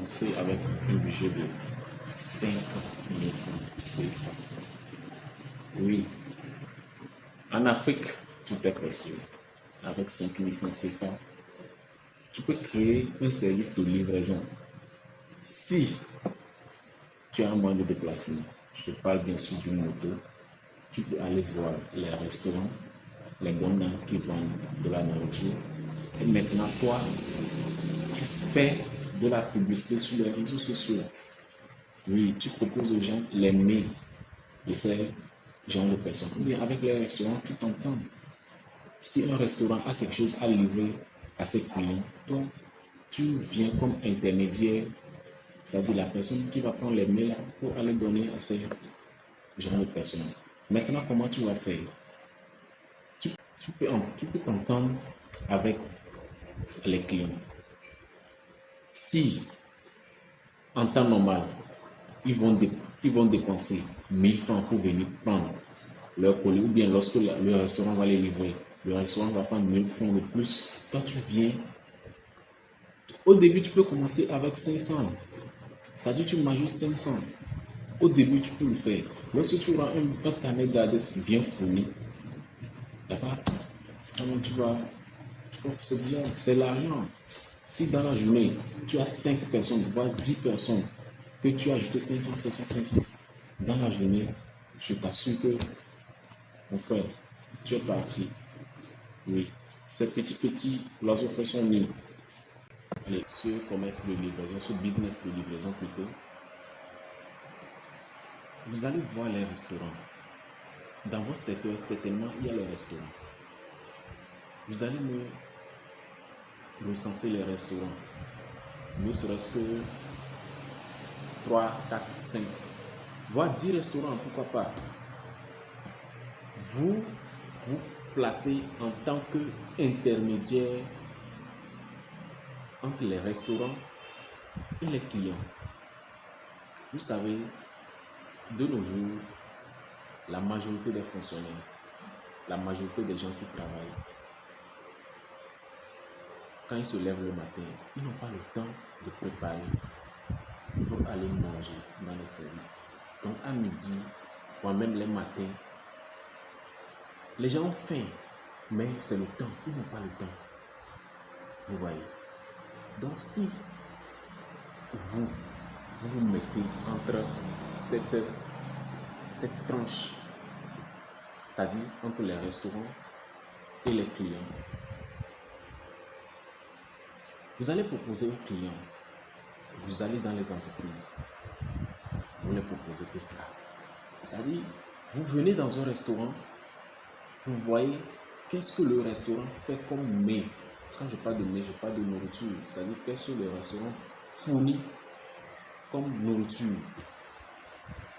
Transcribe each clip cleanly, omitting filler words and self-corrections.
commencer avec un budget de 5 000 francs CFA. Oui, en Afrique, tout est possible. Avec 5 000 francs CFA, tu peux créer un service de livraison. Si tu as un moyen de déplacement, je parle bien sûr d'une moto, tu peux aller voir les restaurants, les bonnes dames qui vendent de la nourriture. Et maintenant, toi, tu fais de la publicité sur les réseaux sociaux. Oui, tu proposes aux gens les mets de ces genres de personnes. Ou bien avec les restaurants, tu t'entends. Si un restaurant a quelque chose à livrer à ses clients, toi, tu viens comme intermédiaire, c'est-à-dire la personne qui va prendre les mails pour aller donner à ces genres de personnes. Maintenant, comment tu vas faire? Tu peux t'entendre avec les clients. Si, en temps normal, ils vont dépenser 1000 francs pour venir prendre leur colis, ou bien lorsque le restaurant va les livrer, le restaurant va prendre 1000 francs de plus. Quand tu viens, au début, tu peux commencer avec 500. Ça dit, tu majores 500. Au début, tu peux le faire. Lorsque tu auras un carnet d'adresses bien fourni, là-bas, c'est bien, c'est l'argent. Si dans la journée, tu as 5 personnes, voire 10 personnes, que tu as ajouté 500, 500, 500, dans la journée, je t'assure que, mon frère, tu es parti. Oui, ces petits oiseaux fait son nid. Allez, ce commerce de livraison, ce business de livraison plutôt, vous allez voir les restaurants. Dans votre secteur, certainement, il y a les restaurants. Vous allez me recenser les restaurants. Ne serait-ce que 3, 4, 5, voire 10 restaurants, pourquoi pas. Vous placez en tant qu'intermédiaire entre les restaurants et les clients. Vous savez, de nos jours, la majorité des fonctionnaires, la majorité des gens qui travaillent, quand ils se lèvent le matin, ils n'ont pas le temps de préparer pour aller manger dans les services. Donc à midi, voire même les matins, les gens ont faim, mais c'est le temps, ils n'ont pas le temps. Vous voyez. Donc si vous vous mettez entre cette tranche, c'est-à-dire entre les restaurants et les clients, vous allez proposer aux clients, vous allez dans les entreprises, vous les proposez que ça. C'est-à-dire, vous venez dans un restaurant, vous voyez qu'est-ce que le restaurant fait comme mets. Quand je parle de mets, je parle de nourriture. C'est-à-dire, qu'est-ce que le restaurant fournit comme nourriture.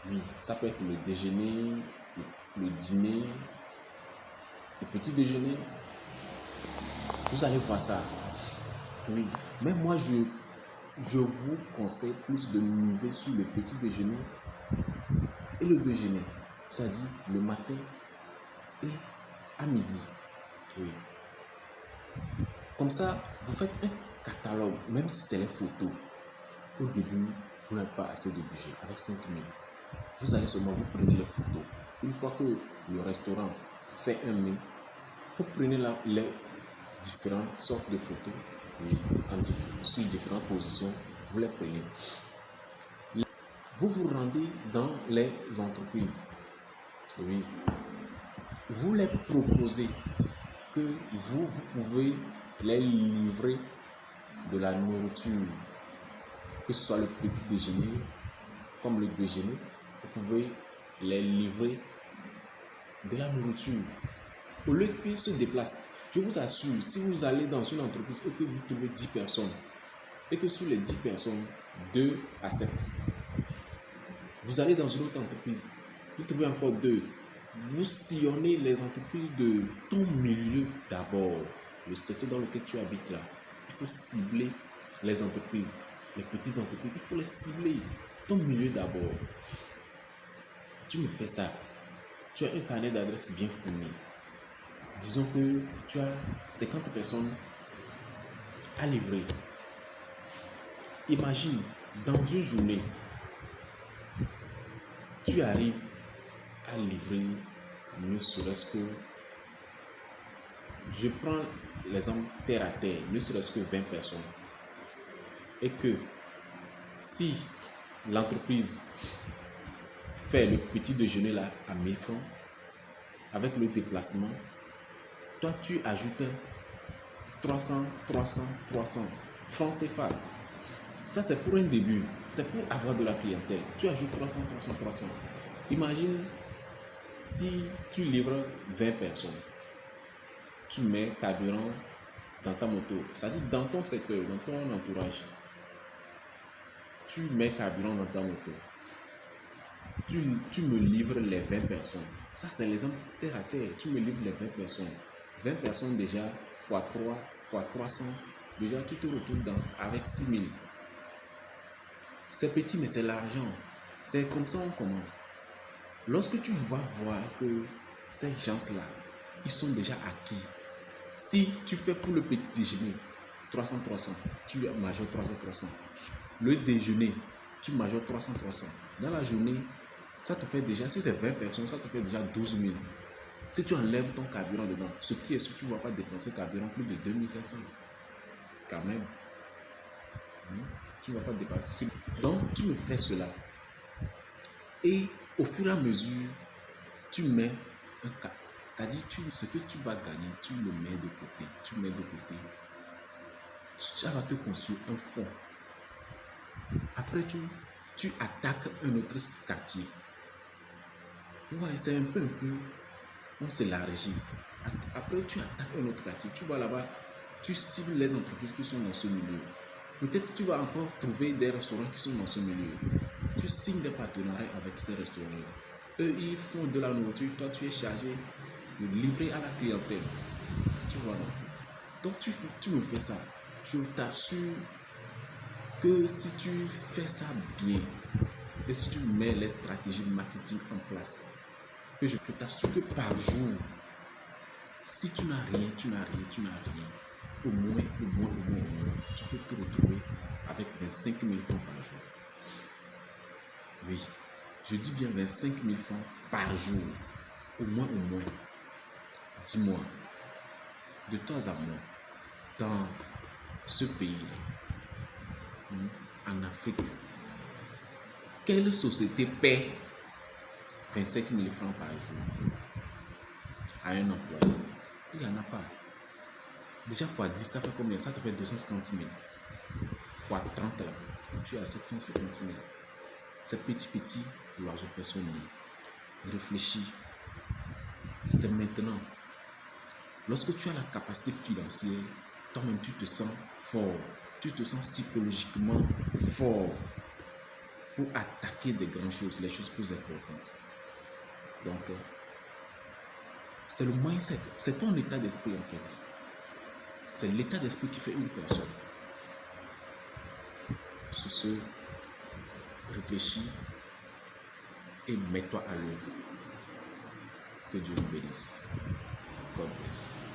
Oui, ça peut être le déjeuner, le dîner, le petit déjeuner. Vous allez voir ça. Oui, mais moi, je vous conseille plus de miser sur le petit déjeuner et le déjeuner. C'est-à-dire le matin et à midi. Oui. Comme ça, vous faites un catalogue, même si c'est les photos. Au début, vous n'avez pas assez de budget. Avec 5 000, vous allez seulement vous prenez les photos. Une fois que le restaurant fait un mets, vous prenez les différentes sortes de photos, oui, sur différentes positions, vous les prenez. Vous vous rendez dans les entreprises. Oui. Vous les proposez que vous pouvez les livrer de la nourriture, que ce soit le petit déjeuner comme le déjeuner, vous pouvez les livrer de la nourriture. Au lieu qu'ils se déplacent, je vous assure, si vous allez dans une entreprise et que vous trouvez 10 personnes, et que sur les 10 personnes, 2 acceptent, vous allez dans une autre entreprise, vous trouvez encore 2, vous sillonnez les entreprises de ton milieu d'abord, le secteur dans lequel tu habites là. Il faut cibler les entreprises, les petites entreprises, il faut les cibler, ton milieu d'abord. Tu me fais ça, tu as un carnet d'adresses bien fourni. Disons que tu as 50 personnes à livrer. Imagine, Dans une journée, tu arrives à livrer, ne serait-ce que, je prends l'exemple terre à terre, ne serait-ce que 20 personnes. Et que si l'entreprise fait le petit déjeuner là à 1000 francs, avec le déplacement, toi tu ajoutes 300 francs CFA. Ça c'est pour un début, c'est pour avoir de la clientèle. Tu ajoutes 300. Imagine si tu livres 20 personnes, tu mets carburant dans ta moto, c'est-à-dire dans ton secteur, dans ton entourage, tu mets carburant dans ta moto, tu me livres les 20 personnes. Ça c'est l'exemple terre à terre, tu me livres les 20 personnes. 20 personnes déjà, fois 3, fois 300, déjà tu te retrouves avec 6000. C'est petit mais c'est l'argent. C'est comme ça on commence. Lorsque tu vas voir que ces gens-là, ils sont déjà acquis. Si tu fais pour le petit déjeuner 300, tu majores 300. Le déjeuner, tu majores 300. Dans la journée, ça te fait déjà, si c'est 20 personnes, ça te fait déjà 12 000. Si tu enlèves ton carburant dedans, ce qui est sûr, tu ne vas pas dépenser carburant plus de 2500. Quand même. Tu ne vas pas dépasser. Donc, tu me fais cela. Et au fur et à mesure, tu mets un cap. C'est-à-dire, ce que tu vas gagner, tu le mets de côté. Ça va te construire un fonds. Après, tu attaques un autre quartier. Vous voyez, c'est un peu, on s'élargit. Après, tu attaques un autre quartier. Tu vas là-bas, tu cibles les entreprises qui sont dans ce milieu. Peut-être tu vas encore trouver des restaurants qui sont dans ce milieu. Tu signes des partenariats avec ces restaurants-là. Eux, ils font de la nourriture. Toi, tu es chargé de livrer à la clientèle. Tu vois, non? Donc, tu me fais ça. Je t'assure que si tu fais ça bien et si tu mets les stratégies de marketing en place, que je t'assure que par jour, si tu n'as rien, au moins, tu peux te retrouver avec 25 000 francs par jour. Oui, je dis bien 25 000 francs par jour, au moins. Dis-moi, de toi à moi, dans ce pays-là, en Afrique, quelle société paie 25 000 francs par jour à un employé? Il n'y en a pas. Déjà fois 10, ça fait combien? Ça te fait 250 000. Fois 30 là, tu es à 750 000. C'est petit, l'oiseau fait son nid. Réfléchis. C'est maintenant. Lorsque tu as la capacité financière, toi-même tu te sens fort. Tu te sens psychologiquement fort pour attaquer des grandes choses, les choses plus importantes. Donc, c'est le mindset, c'est ton état d'esprit en fait. C'est l'état d'esprit qui fait une personne. Sur ce, réfléchis et mets-toi à l'œuvre. Que Dieu nous bénisse. God bless.